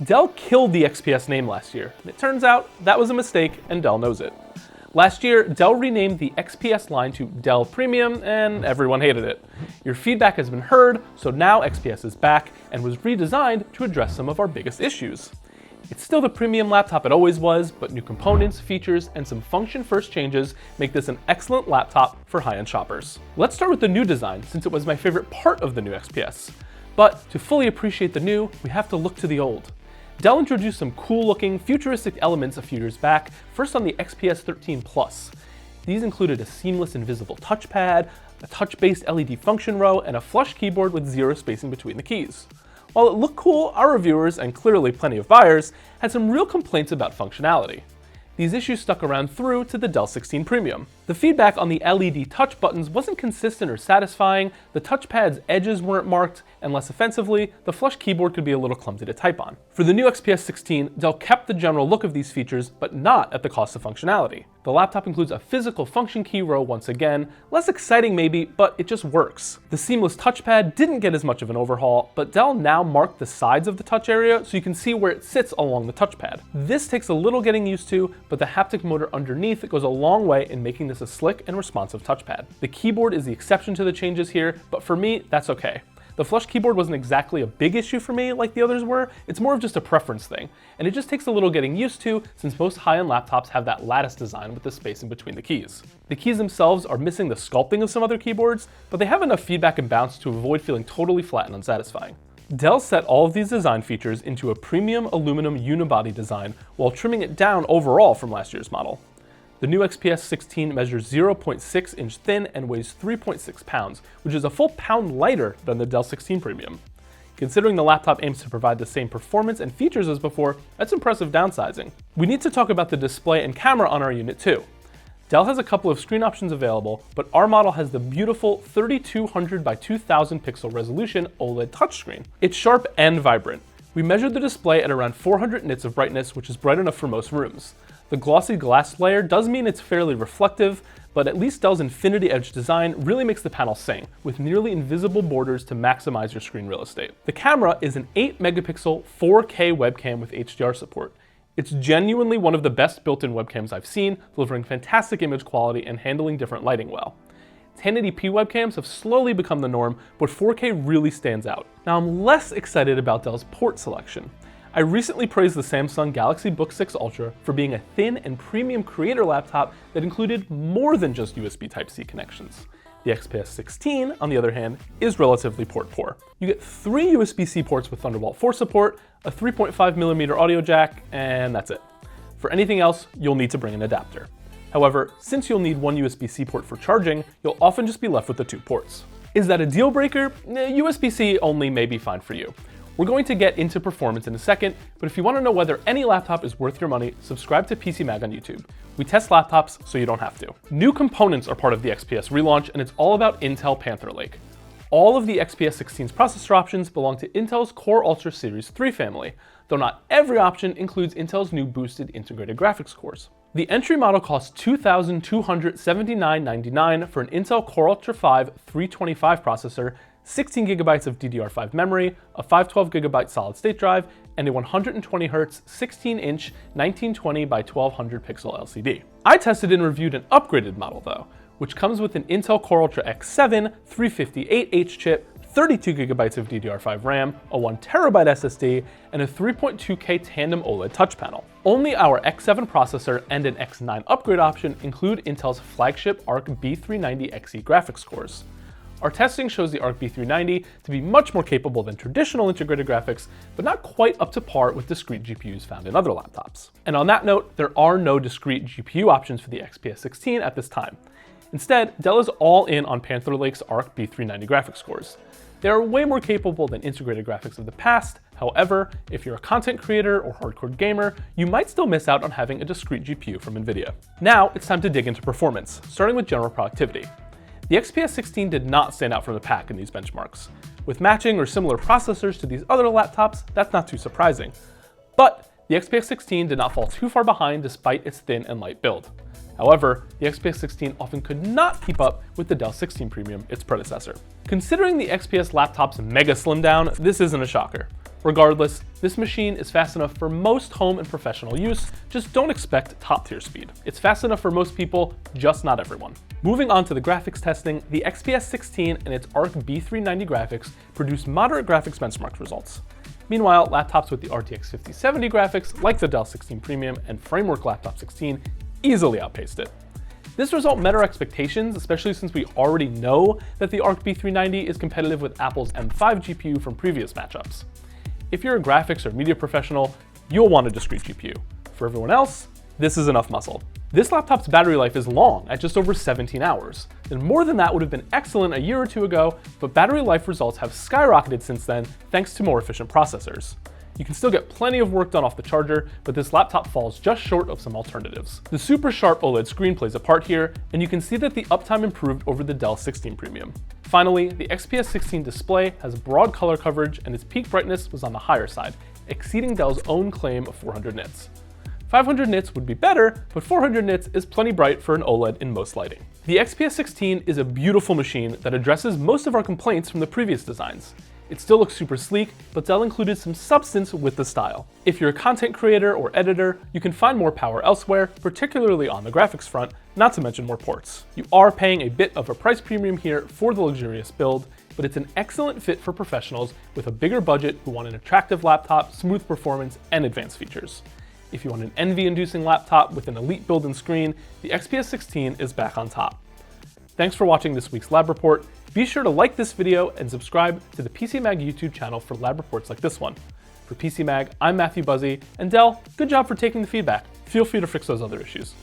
Dell killed the XPS name last year, and it turns out that was a mistake, and Dell knows it. Last year, Dell renamed the XPS line to Dell Premium, and everyone hated it. Your feedback has been heard, so now XPS is back and was redesigned to address some of our biggest issues. It's still the premium laptop it always was, but new components, features, and some function-first changes make this an excellent laptop for high-end shoppers. Let's start with the new design, since it was my favorite part of the new XPS. But to fully appreciate the new, we have to look to the old. Dell introduced some cool-looking, futuristic elements a few years back, first on the XPS 13 Plus. These included a seamless invisible touchpad, a touch-based LED function row, and a flush keyboard with zero spacing between the keys. While it looked cool, our reviewers, and clearly plenty of buyers, had some real complaints about functionality. These issues stuck around through to the Dell 16 Premium. The feedback on the LED touch buttons wasn't consistent or satisfying, the touchpad's edges weren't marked, and less offensively, the flush keyboard could be a little clumsy to type on. For the new XPS 16, Dell kept the general look of these features, but not at the cost of functionality. The laptop includes a physical function key row once again, less exciting maybe, but it just works. The seamless touchpad didn't get as much of an overhaul, but Dell now marked the sides of the touch area so you can see where it sits along the touchpad. This takes a little getting used to, but the haptic motor underneath goes a long way in making this a slick and responsive touchpad. The keyboard is the exception to the changes here, but for me, that's okay. The flush keyboard wasn't exactly a big issue for me like the others were, it's more of just a preference thing, and it just takes a little getting used to since most high-end laptops have that lattice design with the spacing between the keys. The keys themselves are missing the sculpting of some other keyboards, but they have enough feedback and bounce to avoid feeling totally flat and unsatisfying. Dell set all of these design features into a premium aluminum unibody design while trimming it down overall from last year's model. The new XPS 16 measures 0.6 inch thin and weighs 3.6 pounds, which is a full pound lighter than the Dell 16 Premium. Considering the laptop aims to provide the same performance and features as before, that's impressive downsizing. We need to talk about the display and camera on our unit too. Dell has a couple of screen options available, but our model has the beautiful 3200 by 2000 pixel resolution OLED touchscreen. It's sharp and vibrant. We measured the display at around 400 nits of brightness, which is bright enough for most rooms. The glossy glass layer does mean it's fairly reflective, but at least Dell's Infinity Edge design really makes the panel sing, with nearly invisible borders to maximize your screen real estate. The camera is an 8 megapixel 4K webcam with HDR support. It's genuinely one of the best built-in webcams I've seen, delivering fantastic image quality and handling different lighting well. 1080p webcams have slowly become the norm, but 4K really stands out. Now I'm less excited about Dell's port selection. I recently praised the Samsung Galaxy Book 6 Ultra for being a thin and premium creator laptop that included more than just USB Type-C connections. The XPS 16, on the other hand, is relatively port poor. You get 3 USB-C ports with Thunderbolt 4 support, a 3.5mm audio jack, and that's it. For anything else, you'll need to bring an adapter. However, since you'll need one USB-C port for charging, you'll often just be left with the 2 ports. Is that a deal breaker? USB-C only may be fine for you. We're going to get into performance in a second, but if you want to know whether any laptop is worth your money, subscribe to PCMag on YouTube. We test laptops so you don't have to. New components are part of the XPS relaunch, and it's all about Intel Panther Lake. All of the XPS 16's processor options belong to Intel's Core Ultra Series 3 family, though not every option includes Intel's new boosted integrated graphics cores. The entry model costs $2,279.99 for an Intel Core Ultra 5 325 processor, 16GB of DDR5 memory, a 512GB solid state drive, and a 120Hz 16-inch 1920 by 1200 pixel LCD. I tested and reviewed an upgraded model though, which comes with an Intel Core Ultra X7 358H chip, 32GB of DDR5 RAM, a 1TB SSD, and a 3.2K tandem OLED touch panel. Only our X7 processor and an X9 upgrade option include Intel's flagship Arc B390XE graphics cores. Our testing shows the Arc B390 to be much more capable than traditional integrated graphics, but not quite up to par with discrete GPUs found in other laptops. And on that note, there are no discrete GPU options for the XPS 16 at this time. Instead, Dell is all in on Panther Lake's Arc B390 graphics cores. They are way more capable than integrated graphics of the past. However, if you're a content creator or hardcore gamer, you might still miss out on having a discrete GPU from NVIDIA. Now it's time to dig into performance, starting with general productivity. The XPS 16 did not stand out from the pack in these benchmarks. With matching or similar processors to these other laptops, that's not too surprising. But the XPS 16 did not fall too far behind despite its thin and light build. However, the XPS 16 often could not keep up with the Dell 16 Premium, its predecessor. Considering the XPS laptop's mega slim down, this isn't a shocker. Regardless, this machine is fast enough for most home and professional use, just don't expect top tier speed. It's fast enough for most people, just not everyone. Moving on to the graphics testing, the XPS 16 and its Arc B390 graphics produce moderate graphics benchmark results. Meanwhile, laptops with the RTX 5070 graphics, like the Dell 16 Premium and Framework Laptop 16, easily outpaced it. This result met our expectations, especially since we already know that the Arc B390 is competitive with Apple's M5 GPU from previous matchups. If you're a graphics or media professional, you'll want a discrete GPU. For everyone else, this is enough muscle. This laptop's battery life is long, at just over 17 hours. And more than that would have been excellent a year or two ago, but battery life results have skyrocketed since then thanks to more efficient processors. You can still get plenty of work done off the charger, but this laptop falls just short of some alternatives. The super sharp OLED screen plays a part here, and you can see that the uptime improved over the Dell 16 Premium. Finally, the XPS 16 display has broad color coverage and its peak brightness was on the higher side, exceeding Dell's own claim of 400 nits. 500 nits would be better, but 400 nits is plenty bright for an OLED in most lighting. The XPS 16 is a beautiful machine that addresses most of our complaints from the previous designs. It still looks super sleek, but Dell included some substance with the style. If you're a content creator or editor, you can find more power elsewhere, particularly on the graphics front, not to mention more ports. You are paying a bit of a price premium here for the luxurious build, but it's an excellent fit for professionals with a bigger budget who want an attractive laptop, smooth performance, and advanced features. If you want an envy-inducing laptop with an elite build and screen, the XPS 16 is back on top. Thanks for watching this week's lab report. Be sure to like this video and subscribe to the PCMag YouTube channel for lab reports like this one. For PCMag, I'm Matthew Buzzy, and Dell, good job for taking the feedback. Feel free to fix those other issues.